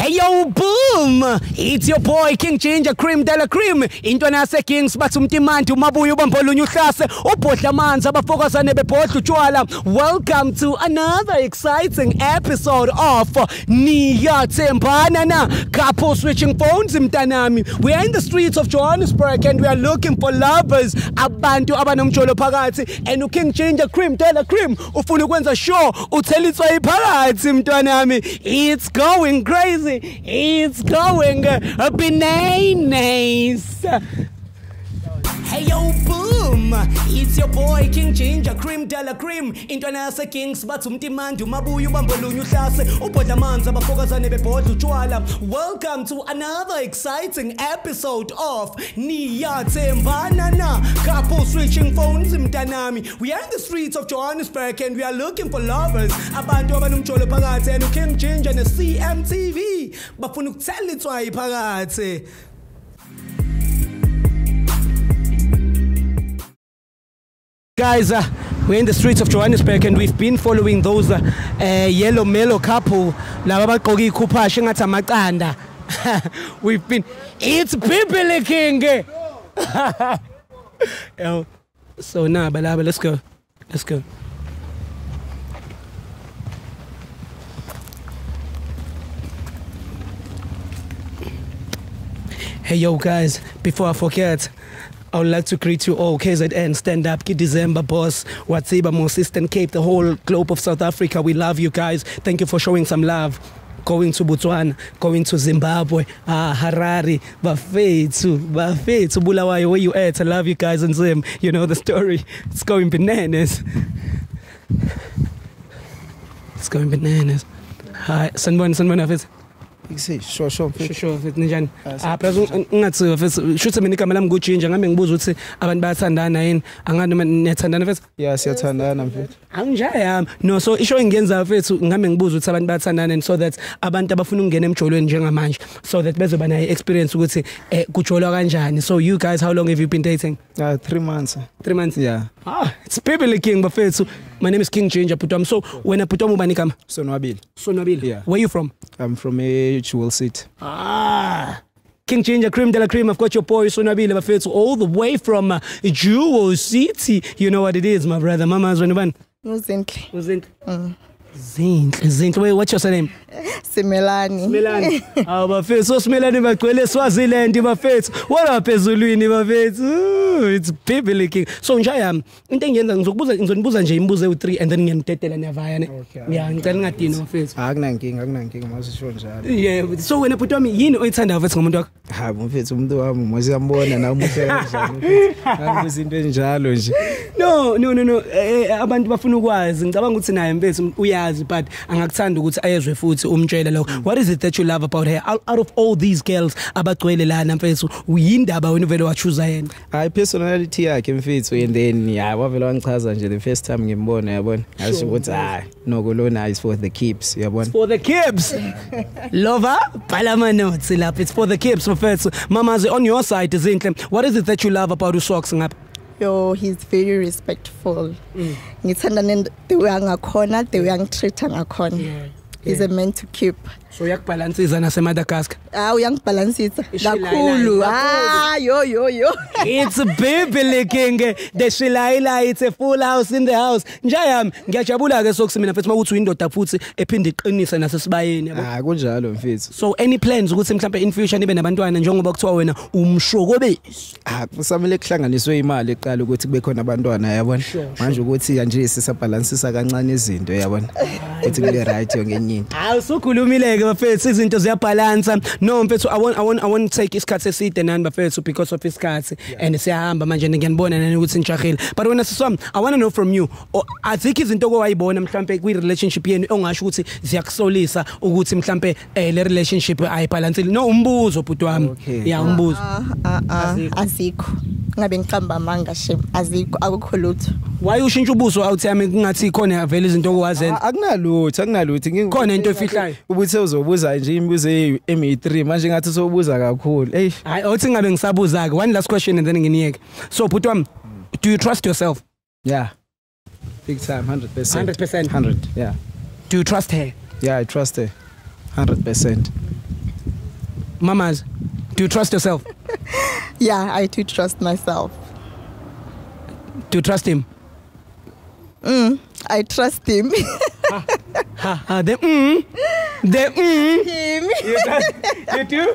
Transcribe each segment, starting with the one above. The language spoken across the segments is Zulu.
Hey yo, boom! It's your boy King Ginger Cream de la Cream. Into nase Kings batsumtimanti umabuya ubambolunye uhlase ubhodla amanzi abafokazane bebhodla utshwala. Welcome to another exciting episode of Niyathembana Na. Couple switching phones mtanami. We are in the streets of Johannesburg and we are looking for lovers. Abantu abanomjolo phakathi and King Ginger Cream de la Cream ufuna ukwenza show uthelitswa iphakathi mntwanami. It's going crazy. It's going bananas. Hey yo, boom! It's your boy King Ginger Cream de la Cream. Into nase Kings batsumtimanti umabuya ubambolunye uhlase ubhodla amanzi abafokazane bebhodla utshwala. Welcome to another exciting episode of Niyathembana Na. Couple switching phones mtanami. We are in the streets of Johannesburg and we are looking for lovers. Abantu abanomjolo phakathi and King Ginger na CMTV bafuna ukuthelitswa iphakathi. Guys, we're in the streets of Johannesburg and we've been following those yellow mellow couple. We've been. It's people king. So now, balaba, let's go. Let's go. Hey yo guys, before I forget, I would like to greet you all. KZN, stand up, December boss, Watsiba, Most Eastern Cape, the whole globe of South Africa. We love you guys. Thank you for showing some love. Going to Botswana, going to Zimbabwe, Harare, Bafethu, Bulawayo, where you at? I love you guys and Zim. You know the story. It's going bananas. It's going bananas. Hi, Sanbon Office. Sure. Ninjani? Ngathi shothi mina igama lami nguJinja ngame ngibuza ukuthi abantu bayathandana yini angani niyathandana mfethu? Yeah, siyathandana mfethu. Angijaya no, so isho engenza mfethu ngame ngibuza ukuthi abantu bayathandana and so that abantu abafuna ukungena emjolweni njengamanje so that bezoba nayo experience ukuthi kujolwa kanjani. So you guys, how long have you been dating? 3 months. 3 months? Yeah. It's people king bafethu. My name is King Ginger Putom. So when I Putom ubani kama? Sonwabile. Yeah. Where you from? I'm from a Jewel City. King Ginger Cream de la Cream. I've got your boy Sonwabile bafethu all the way from Jewel City. You know what it is, my brother. Mama's when you Zinhle. What's your name? Simelani. Bafethu. So Simelani bagcwele Swaziland bafethu. Wala phezulwini bafethu. It's people king. So njaya into engiyenza ngizonibuza nje imibuzo u3 and then ngiyamtetela niyavaya ne. Yeah, ngicela ngadini bafethu. Akunankinga masisho njalo. Yeah, so wena Putomi yini oyithanda bafethu ngomuntu wakho? Mfethu umuntu wami masiyambona na umuhle kanjani. Ngakuzi into enjalo nje. No. Abantu bafuna ukwazi. Ngicabanga ukuthi naye mfethu uyazi but angakuthanda ukuthi ayezwe futhi umtshela lo. What is it that you love about her? Out of all these girls abagcwele lana mfethu, uyindaba wena vele wachoose yena? Personality yakhe mfethu and then wavela wangichaza nje the first time ngimbona yabona. Ngasho ukuthi no kolona is for the keeps yabona. For the keeps. Lover, palama notes lapha. It's for the keeps mfethu. Mamazi on your side izinhle. What is it that you love about uSocks ngapha? Yo, he's very respectful. Ngithanda the way angakhona, the way angitreata ngakhona. He's a man to keep. So yakubalansisa naseMadagascar. Uyangibalansisa kakhulu. Yo. It's baby king. The Shilaila, it's a full house in the house. Njayami ngiyajabula ke sokuthi mina mfethu makuthi uyindoda futhi ephinde iqinise nasesibayeni yabo. Kunjalo mfethu. So any plans ukuthi mhlambe in future nibe nabantwana njengoba kuthiwa wena umshokobesi? Kusamele kuhlanganiswe imali eqala ukuthi kube khona abantwana yabona. Manje ukuthi nje sisabalansisa kancane izinto yabona. Ukuthi kule right yonke into. Awusukhulumile bafethu izinto ziyabalansa. No mfethu I want to take isikhathi eside nani bafethu because of isikhathi and siyahamba manje ngiyanibona nani ukuthi nijahile. But when I want to know from you, I think izinto owayibona mhlambe kwi relationship yenu ongasho ukuthi ziyakusolisa ukuthi mhlambe le relationship ayibalansile. No umbuzo bhuti wami. Yeah umbuzo. Azikho. Ngabe ngiqamba manga shem azikho akukho lutho. Why ushintsha ubuso awuthi yami kungathi khona vele izinto okwazenza? Akunalutho khona into efihlayo. Ubuthe uzobuza nje imibuzo e3 manje ngathi sobuza kakhulu. Hayi awuthi ngabe ngisabuza ke. One last question and then nginiyeke. So bhuti wami, do you trust yourself? Yeah. Big time, 100%. 100%. 100, yeah. Do you trust her? Yeah, I trust her. 100%. Mamas, do you trust yourself? Yeah, I do trust myself. Do you trust him? I trust him. Him. You do?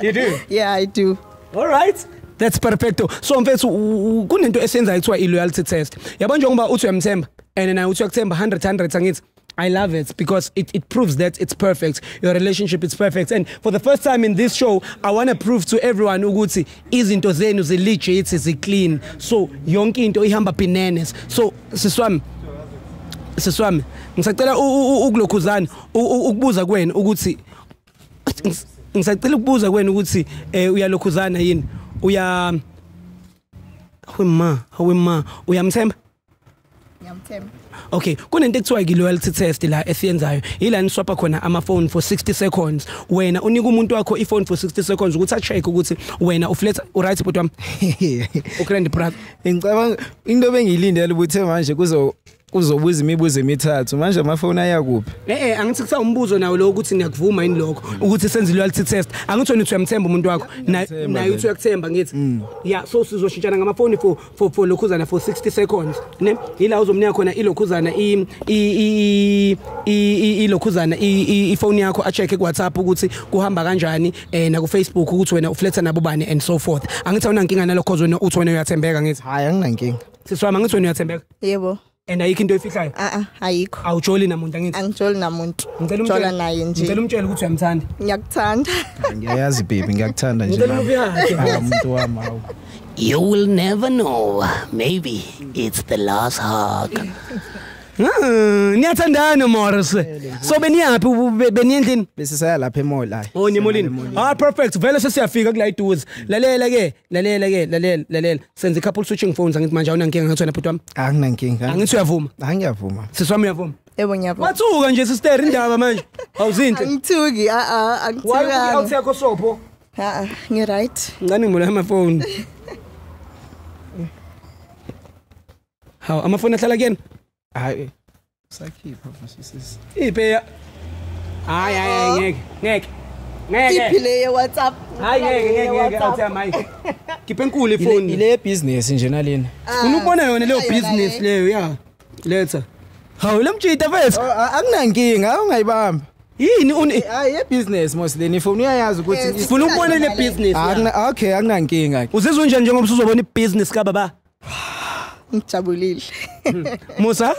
You do? Yeah, I do. All right. That's perfecto. So mfethu kunento esenza ekuthiwa i-loyalty test. Yabo njengoba uthi uyamthemba and na uthi uyakuthemba 100 angithi I love it because it proves that it's perfect. Your relationship is perfect. And for the first time in this show, I want to prove to everyone ukuthi izinto zenu legit, clean. So yonke into ihamba bananas. So siswami ngisacela ukulokhuzana ukubuza kwenu ukuthi ngisacela ukubuza kwenu ukuthi uyalokhuzana yini hawema uyamthemba Ngiyamthemba. Okay, kunento ekuthiwa i-loyalty test la esiyenzayo. Ila niswapha khona ama-phone for 60 seconds. Wena unika umuntu wakho i-phone for 60 seconds ukuthi a-check ukuthi wena ufletha uright bot wami. Ukrandi brother. Ngicabanga into bengiyilindele ukuthi manje kuzobuza imibuzo emithathu. Manje amafoni ayakuphi? Angithi kusa umbuzo nawo lo ukuthi ngiyakuvuma yini lokho ukuthi senze i-loyalty test. Angithi wena uthi uyamthemba umuntu wakho naye uthi uyakuthemba ngithi. Yeah, so sizoshintshana ngamafoni for lokhuzana for 60 seconds. Ne? Ila uzomnika khona ilokhuzana ilokhuzana ifoni yakho a-check ku-WhatsApp ukuthi kuhamba kanjani na ku-Facebook ukuthi wena ufletha nabo bani and so forth. Angithi awunankinga nalokho wena uthi wena uyathembeka ngithi. Hayi anginankinga. Siswami angithi wena uyathembeka. Yebo. And ayikho into efihlayo? Ayikho. Awujoli namuntu angithi. Angijoli namuntu. Jola naye nje. Ngicela umtshele ukuthi uyamthanda. Ngiyakuthanda. Ngiyayazi baby, ngiyakuthanda nje. Ngicela ubuyakhe. Umuntu wami awu. You will never know. Maybe it's the last hug. Niyathandana Morris. So beniyaphi beniyendlini? Bese saya lapha emall la. Oh nimolini. Perfect. Vele sesiyafika kula iduze. Lalela. Senze couple switching phones angithi manje awunankinga ngathi wena bhuti wami. Anginankinga. Angithi uyavuma? Ngiyavuma. Siswami uyavuma? Yebo ngiyavuma. Wathuka nje sister indaba manje. Awuzinhle. Angithuki angithuka. Awuthekho sopho. Ngi right. Ngani ngibona amafoni. Hawu amafoni ahlala kuyena? Hayi. Sakhipha mfasisi. Ipheya. Hayi ngeke. Iphile WhatsApp. Hayi ngeke awuthama hayi. Khipha enkulu ifoni. Ile business nje nalena. Ufuna ukubona yona leyo business leyo ya. Letha. Hawu lemtshita mfethu. Akunankinga, awungayibamba. Yini hayi business mostly ifoni uyayazi ukuthi ufuna ukubona le business. Okay, akunankinga. Uzizwe njani njengoba usuzobona ibusiness ka baba? Ngijabulile. Musa?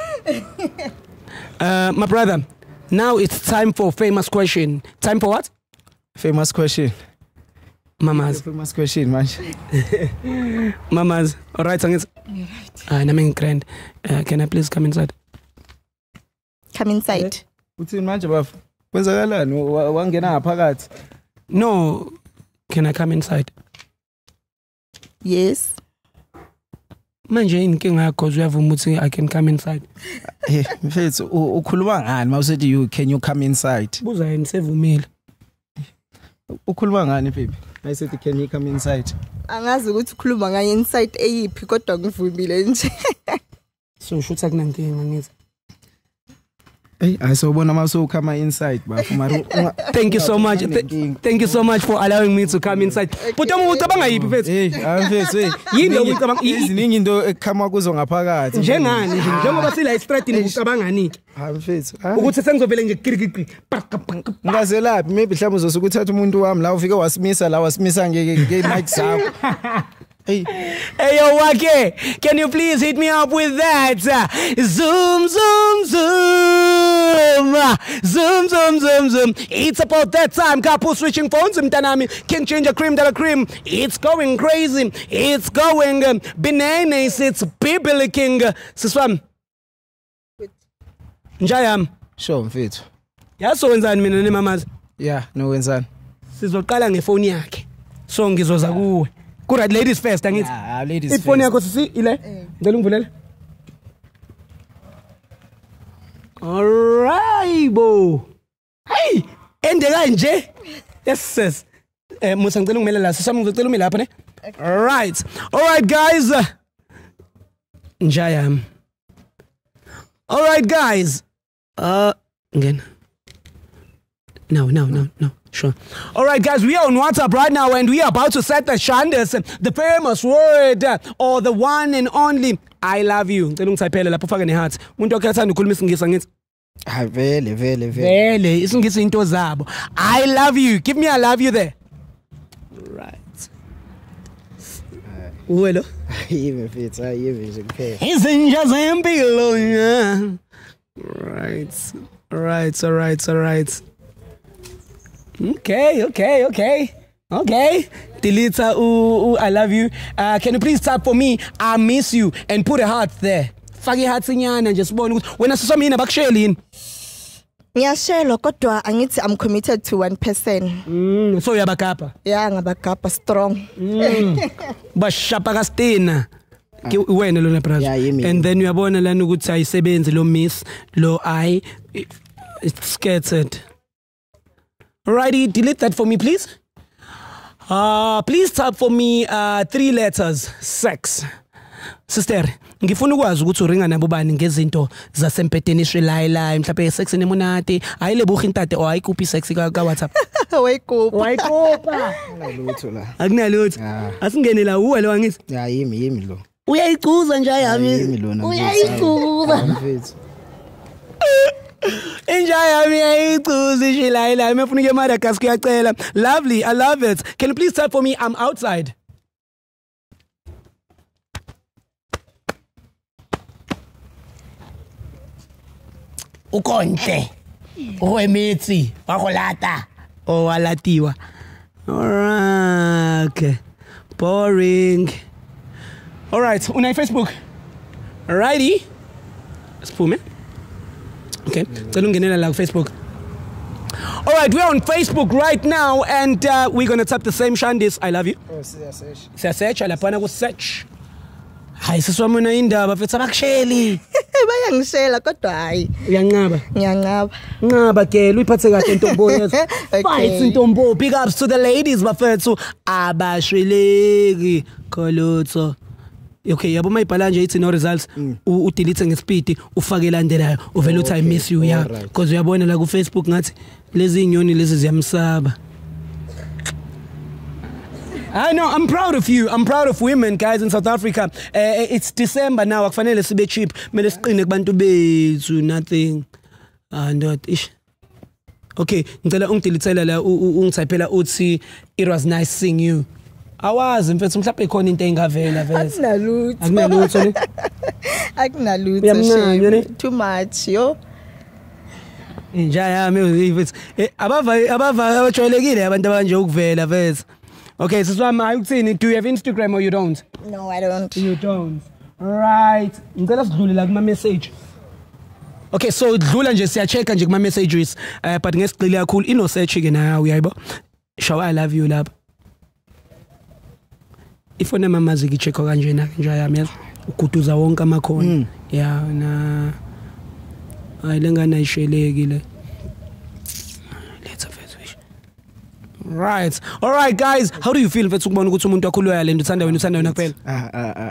My brother, now it's time for famous question. Time for what? Famous question. Mamas. Famous question manje. Mamas. All right, Sangit. Right. Nami grand. Can I please come inside? Come inside. Uthini manje bafu? Kwenzakalani? Wangena ngaphakathi? No. Can I come inside? Yes. Manje inkinga yakho uyavuma ukuthi I can come inside. Mfethu ukhuluma ngani mawusethi can you come inside? Buza yini sevumile. Ukhuluma ngani baby? I said can you come inside? Angazi ukuthi ukhuluma ngaye inside eyiphi kodwa ngivumile nje. So shutha kunankinga ngithi. Hey, I saw one also come inside, but thank you so much. Thank you so much for allowing me to come inside. But ucabanga yipi mfethu? Yini lo ucabanga iziningi into ekhama kuzo ngaphakathi. Njengani nje njengoba sila estrandini ucabangani? Mfethu. Ukuthi sengizovele nje kirikiri. Ngazelaphi maybe mhlawumbe uzosuka uthatha umuntu wami la ufike wasimisa ngeke mic zakho. Hey yo, Wake, can you please hit me up with that? Zoom. It's about that time. Couple switching phones. Mtanami, King Changer Cream Della Cream. It's going crazy. It's going bananas. It's Bibli King. Siswam. Njayam. Sure, mfethu. Yaso wenzani mina nemamas? Yeah, no wenzani. Sizoqala ngefoni yakhe. So ngizoza kuwe. Right, ladies first, angithi. Yeah, ladies first. Ifoni yakho sisi ile? Ngicela ungivulele. Alright bo. Hey, ende kanje. Yes. Musa ngicela ungimele la. Sisami ngicela umi lapha ne. Right. Alright guys. Njayam. Alright guys. Again. No. Sure. All right, guys, we are on WhatsApp right now, and we are about to set the shandas, the famous word, or the one and only, I love you. Ngicela ungitypele lapho ufake neheart. Umuntu okathanda ukukhuluma isingisi ngithi. Hayi vele. Vele, isingisi into zabo. I love you. Give me I love you there. Right. Uwelo. Yive mfethu, yive nje kuphela. Izinja zempilo. Right. All right. Okay. Delete I love you. Can you please type for me I miss you and put a heart there. Fake heart sinyana and just bona ukuthi wena siswa mina bakushayelini. Ngiyashelo kodwa angithi I'm committed to one person. So uyabagapa. Yeah, ngabagapa strong. Bashapa kastina. Wena lona brother. And then uyabona lana ukuthi ayisebenzi lo miss lo I it's scattered. Alrighty, delete that for me, please. Please type for me 3 letters. Sex. Sister, ngifuna ukwazi ukuthi uringa nabo bani ngezinto zasempeteni shilala mhlawumbe sex nemonate ayilebuha intate o ayikuphi sex ka WhatsApp. Wayikupa. Akunalutho la. Akunalutho. Asingene la uwe lo wangithi. Ya yimi lo. Uyayicuza nje yami. Uyayicuza. Mfethu. Enjoy me, I lovely, I love it. Can you please type for me? I'm outside. Ukonte. Uemitsi. Wakolata. Oh, walatiwa. Alright. Okay. Boring. Alright. Unai Facebook. Alrighty. Spume. Okay, so don't get in like Facebook. All right, we're on Facebook right now, and we're gonna tap the same shandis. I love you. Oh, search. Search. Alapana go search. Hi, siswa mina indaba mfethu abakusheli. Bayangishela kodwa hayi. Uyangaba. Ngiyangaba. Ngaba ke uyiphathe kahle intombo yethu. Fight intombo. Big ups to the ladies bafethu abashweleki kolotho. Okay, yabo mayibhala nje ithi no results udelete ngespeed ufake landelayo uvela uthi I miss you yeah because uyabona la ku Facebook ngathi lezi inyoni lezi ziyamsaba. I know, I'm proud of you. I'm proud of women, guys, in South Africa. It's December now. Akufanele sibe cheap. Mele siqine kubantu bethu nothing. Not ish. Okay, ngicela ungidelethela la ungitypela uthi it was nice seeing you. Awazi mfethu mhlawumbe ikhona into engavela vese. Akunalutho ne? Akunalutho. Too much yo. Inja yami mfethu. Abava abajwayelekile abantu abanje ukuvela vese. Okay, so ayukuthini, do you have Instagram or you don't? No, I don't. You don't. Right. Ngicela sidlulela kuma message. Okay, so dlula nje siyachecka nje kuma messages but ngesicile kakhulu ino search ke nawe uyayibo. Show I love you lapha. Ifone mamazi kichecka kanjena nje yami yazi uguduza wonke amakhono. Yeah na ayilengana ishelekile. Right. All right, guys. How do you feel mfethu ukubona ukuthi umuntu wakho loyal and uthanda wena kuphela?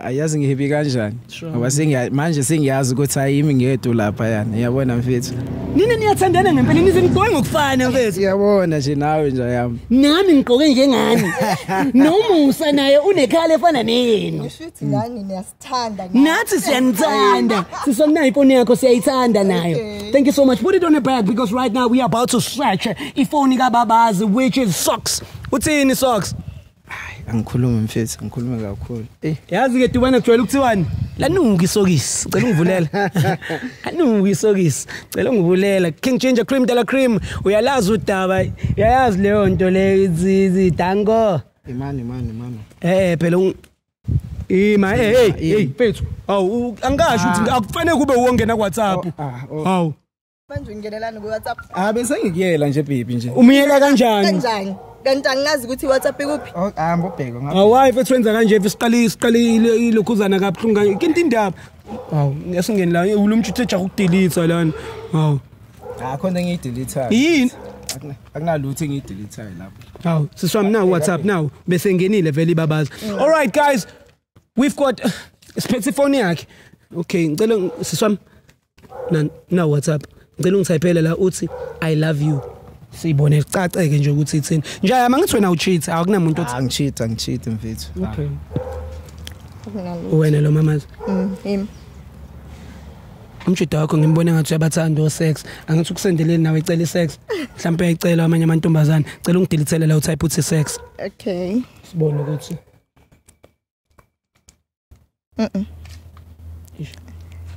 Ayazi ngihappy kanjani. Ngoba manje sengiyazi ukuthi ayimi ngedwa lapha yana. Uyabona mfethu. Nina niyathandana ngempela nize nigqoke ngokufana mfethu. Uyabona nje nawe nje yami. Nami ngigqoke njengani. Nomusa naye unekhala efana nenu. Ngishuthi ngani niyasithanda. Nathi siyanithanda. Sisomna iphone yakho siyayithanda nayo. Thank you so much. Put it on the bag because right now we are about to search iphone kababazi which is socks. Uthini socks? Angikhuluma mfethu, ngikhuluma kakhulu. Yazi ke dubana kujwayela ukuthiwani? Lanungi isokisi. Cela ungivulela. Lanungi isokisi. Cela ungivulela. King Ginger Cream Dela Cream. Uyalazi udaba. Uyayazi leyo nto le izidango. Imani. Phela hey mfethu. Awu angasho ukuthi akufanele kube uwongena ku WhatsApp. Hawu. Manje ungenelana ku WhatsApp? Bese ngikuyela nje baby nje. Umiyela kanjani? Kanti angazi ukuthi WhatsApp ikuphi? Hamba ubheka ngapha. Awayi mfethu wenza kanje siqali ilokhuzana kabuhlungu inkinto indaba. Hawu yasingeni la ulumthu utheja ukudelete lana. Hawu. Khona ngiyidelete. Yini? Akunalutho engiyidelete lapho. Hawu siswami now WhatsApp now bese ngenile vele ibabazi. All right guys, we've got siphethe phone yakhe. Okay ngicela siswami na WhatsApp. Ngicela ungitypele la uthi I love you. sibone caceke nje ukuthi ithini nje mangithi wena ucheat akunamuntu othi Angicheat mfethu. okay wena lo mamazi him umshito wakho ngimbone ngathi uyabathanda o-sex angithi ukusendeleni nawe icela i-sex mhlawumbe uyayicela amanye amantombazane cela ungidilithele la utype uthi sex okay sibone ukuthi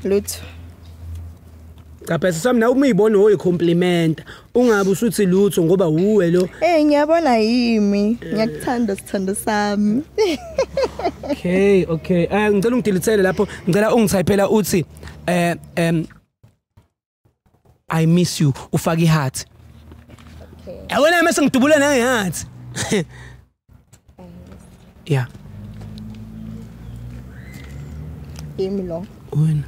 lutho Kapesa sami na umuyibona hoye compliment ungabe usuthi lutho ngoba uwe lo ngiyabona yimi ngiyakuthanda sithando sami okay ngicela ungidilithele lapho ngicela ungitypela uthi I miss you ufaka iheart okay yabona mase ngidubula na iheart yeah yimi lo wena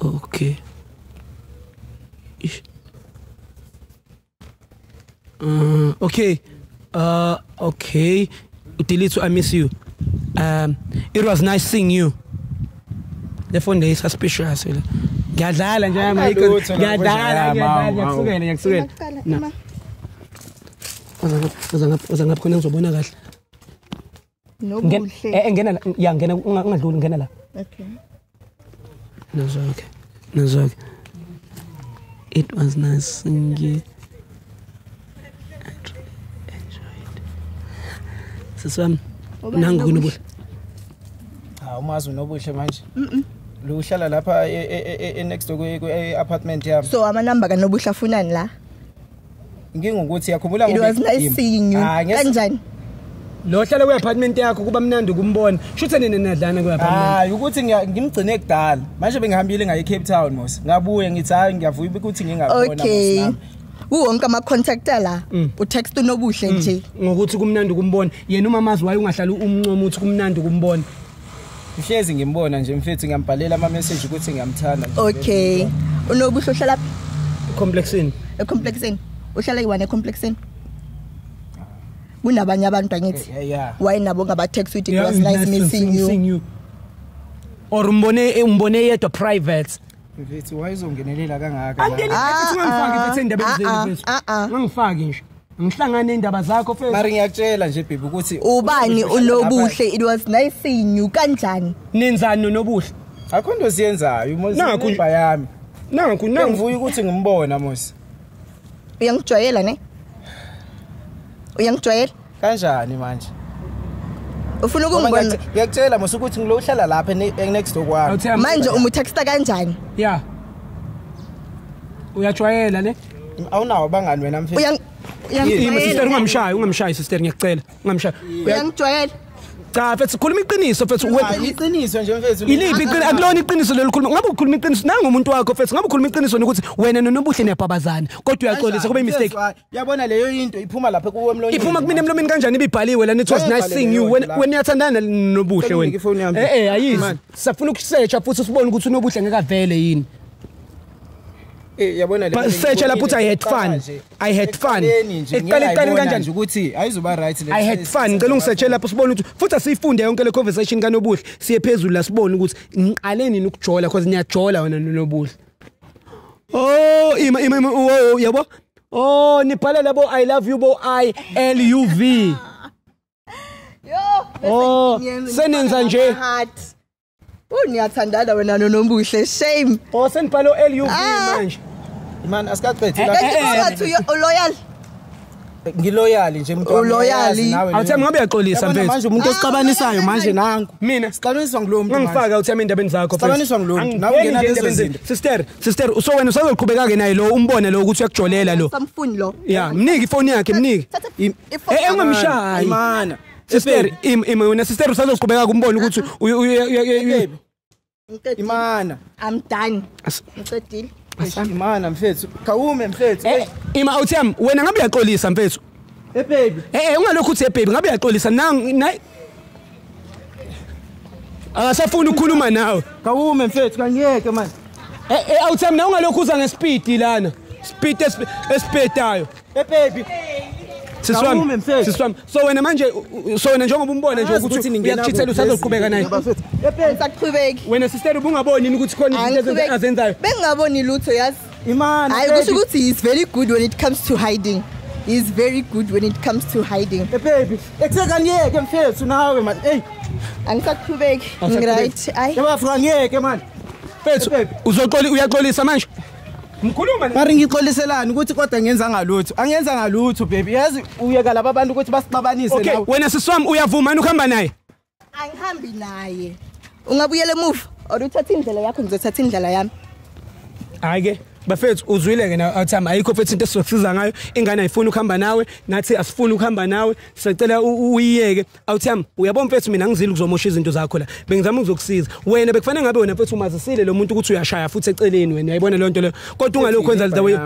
okay okay delete I miss you it was nice seeing you the phone is suspicious ngiyadlala nje Michael ngiyadlala ngiyakusukela uzangapha khona ngizobona kahle nobuhle ngena la ya ngena ungadluli ngena la okay Nazoke it was nice seeing you I enjoyed siswami nangu kunobuhle umazi unobuhle manje lo uhlala lapha next kwe apartment yami so amanamba kanobuhle afunani la ngingokuthi yakhumbula it was nice seeing you kanjani lo hlala kwe apartment yakho kuba mnandi ukumbona shuthe nene nadlana kwe apartment ukuthi ngimgcine ekudala manje bengihambile ngaye Cape Town mos ngabuye ngithi hayi ngiyavuya ukuthi ngingabona okay wonke ama contact la utext unobuhle nje ngokuthi kumnandi ukumbona yena umamazi waye ungahlala umncomo uthi kumnandi ukumbona Uhlezi ngimbona nje mfethu ngiyambhalela ama message ukuthi ngiyamthanda okay unobuhle uhlala complexini complexini uhlala iwane complexini kunabanye abantu angithi why nabo ngaba text with it was nice missing you or umbone yedwa private mfethu wayezongenelela kangaka angeni mfethu ungangifaki mfethu indaba zenu mfethu ungangifaki nje ngihlangane indaba zakho mfethu mari ngiyakutshela nje baby ukuthi ubani unobuhle it was nice seeing you kanjani nenzani nobuhle akho into siyenzayo umuzimba yami nangu ngivuya ukuthi ngimbona mos uyangijwayela ne uyangijwayela kanjani manje ufuna ukungibona ngiyakutshela mos ukuthi ngilohlala lapha next door kwami manje umutexta kanjani yeah uyajwayela ne awunawo abangani wena mfethu sister ungamshayi sister ngiyacela ungamshayi uyangijwayela cha mfethu khuluma iqiniso mfethu iqiniso nje mfethu iliphi iqiniso akulona iqiniso lelo khuluma ngabe ukhuluma iqiniso nangu umuntu wakho mfethu ngabe ukhuluma iqiniso nokuthi wena nonobuhle niyabhabazana kodwa uyaxolisa kube mistake yabona leyo into iphuma lapha kuwe emlonyeni iphuma kumina emlomeni kanjani ibibhaliwe la it was nice seeing you wena uyathandana nobuhle wena ayisi safuna ukusearcha futhi usibone ukuthi unobuhle ngeke avele yini yabona le search lapho uthi I had fun eqala kanjani ukuthi ayizoba right le I had fun ngicela ungisearch lapho sibone ukuthi futhi asifunde yonke le conversation kanobuhle siye phezulu la sibone ukuthi ngiqale nini ukujola because niyajola wena nobuhle ima yabo nibhala labo I love you bo ILUV senenza nje Uniyathandana wena nonobuhle shame senibhalo LUV manje man asikaqethi la loyal ngiloyal nje umuntu loyal awuthi ngabe uyaxolisa mfethu manje umuntu osixabaniswayo manje nangu mina sixabaniswa ngulo muntu ngifaka uthi endabeni zakho sixabaniswa ngulo muntu nawe ngena lezo zinto sister so wena usazoqhubeka ke naye lo umbone lo ukuthi uyakujolela lo samfuni lo yeah mniki ifoni yakhe mniki ungamshayi mana sister wena sister usazoqhubeka kumbona ukuthi imana I'm done ngiqedile imana mfethu khawume mfethu ima awuthi wena ngabe uyaxolisa mfethu baby ungalokhu uthi baby ngabe uyaxolisa akasafuni ukukhuluma nawe khawume mfethu kangiyeke manje awuthi mina ungalokhu uza ngespeed lana speed espedayo baby siswami so wena manje njengoba umbona nje ukuthi uyakuchithela usazoqhubeka naye ngisaqhubeki wena sister ubungaboni ukuthi khona izinto azenzayo bengingaboni lutho yazi Imani. I kusho ukuthi he's very good when it comes to hiding. He's very good when it comes to hiding. Baby, eksekangiyeke mfethu nawe man. Hey, Angisakuqhubeki. Right. Ay. yabafika ngiyeke man. Mfethu uyaxolisa manje. Mkhuluma mari ngixoliselani ukuthi kodwa ngenza ngalutho. Angenza ngalutho baby. Yazi uyeka laba abantu ukuthi basixabanise nawe. Okay, wena siswami uyavuma yini ukuhamba naye? Angihambi naye. Ungabuyela emuva or uthatha indlela yakho ngizothatha indlela yami. Hayi ke bafethu uzwile ke na awuthama ayikho mfethu into esizokusiza ngayo ingane ayifuni ukuhamba nawe nathi asifuni ukuhamba nawe sicela uyiyeke awuthama uyabona mfethu mina ngizile ukuzomosha izinto zakho la bengizama ukuzokusiza wena bekufanele ngabe wena mfethu umazisile lo muntu ukuthi uyashaya futhi eceleni wena uyayibona le nto le kodwa ungalokho kwenza lidawe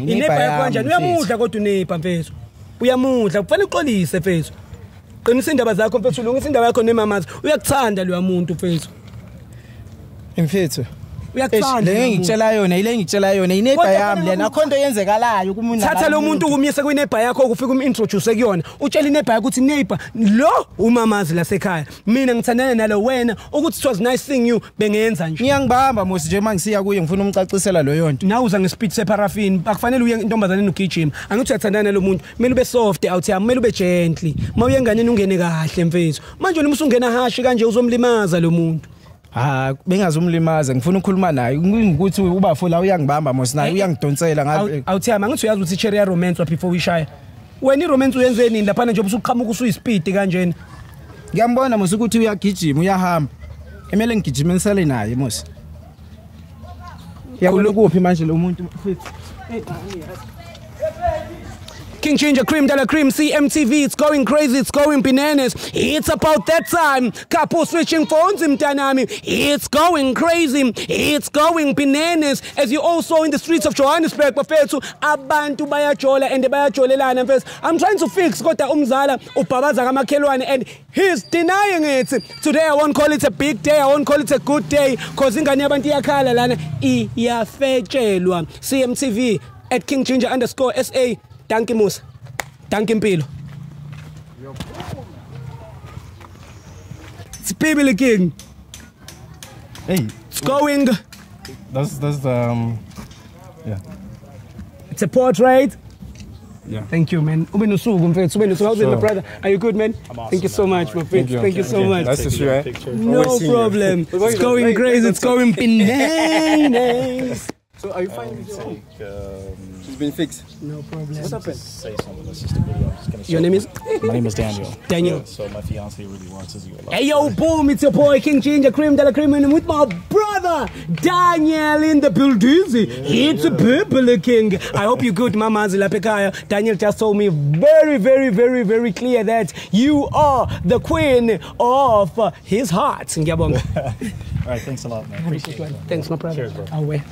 inepha yakho kanjani uyamudla kodwa unepha mfethu uyamudla kufanele uxolise mfethu qinisa indaba zakho mfethu lungisa indaba yakho nemamazi uyakuthanda lo muntu mfethu mfethu uyakuthanda le ngitshela yona ile ngitshela yona inepha yami lena akho into yenzekalayo kumuntu thatha lo muntu kumyise kwineighbor yakho ukufika umintroduce kuyona utshela ineighbor yakho ukuthi neighbor lo umamazi lasekhaya mina ngithandana nalo wena ukuthi it was nice seeing you bengenza nje ngiyangibamba mosi nje mangisiya kuye ngifuna umcacisela lo yonto nawe uza ngespeed separafini akufanele uye intombazane ugijima angithi uyathandana nalo muntu kumele ube soft out yami kumele ube gently mawuye enganeni ungene kahle mfethu manje lo musungena hashi kanje uzomlimaza lo muntu bengazumlimaza ngifuna ukukhuluma naye ngikuthi ubafo la uyangibamba mosi naye uyangidonsela ngabe awuthiyama ngithi uyazi ukuthi cherry ya romance before uyishaya wena iromance uyenze nini lapha nje ubusuqhamuka usuyispeed kanjena ngiyambona mosi ukuthi uyagijima uyahamba emele ngigijimisele naye mosi yabona kuphi manje lo muntu futhi King Ginger Cream Della Cream CMTV, it's going crazy, it's going bananas. It's about that time. Couple switching phones mtanami. It's going crazy, it's going bananas. As you all saw in the streets of Johannesburg, bafethu abantu bayajola and bayajolelana mfethu. I'm trying to fix kodwa umzala ubhabaza kamakhelwane and he's denying it. Today I won't call it a big day, I won't call it a good day cause ingane yabantu iyakhala lana iyafetshelwa. CMTV at King Ginger _SA. Thank you, Musa. Thank you, Mpilo. It's Kimberly King. Hey, it's going. That's yeah. It's a portrait. Yeah. Thank you, man. How's it, my brother? Are you good, man? Awesome, Thank you so much, my friend. Thank you so much. Nice to see you, right? No problem. It's going crazy. It's going bananas. So are you fine? She's been fixed. No problem. What happened? Say something. That's just a video. I'm just gonna Your name is? My name is Daniel. Daniel. So my fiance really wants to see you a lot. Hey yo, boom! It's your boy King Ginger Cream Della Cream and with my brother Daniel in the building. It's a Kimberly King. I hope you're good, Mama Zilapekaya. Daniel just told me very clear that you are the queen of his heart. All right, thanks a lot, man. Appreciate it. Thanks, my brother. Cheers, bro. Away.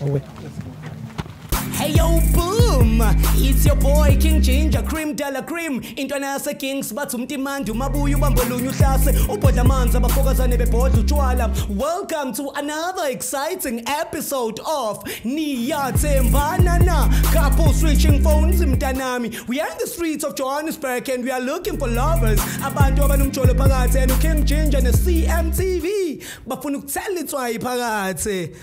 Hey yo, boom! It's your boy King Ginger Cream Della Cream. Intwana Kings bathi umtimandi umabuya ubambolunya uhlase ubhodla amanzi abafokazane bebhodla utshwala. Welcome to another exciting episode of Niyathembana Na. Couple switching phones mntanami. We are in the streets of Johannesburg and we are looking for lovers. Abantu abanomjolo phakathi and King Ginger ne CMTV bafuna ukuthela itswayi phakathi.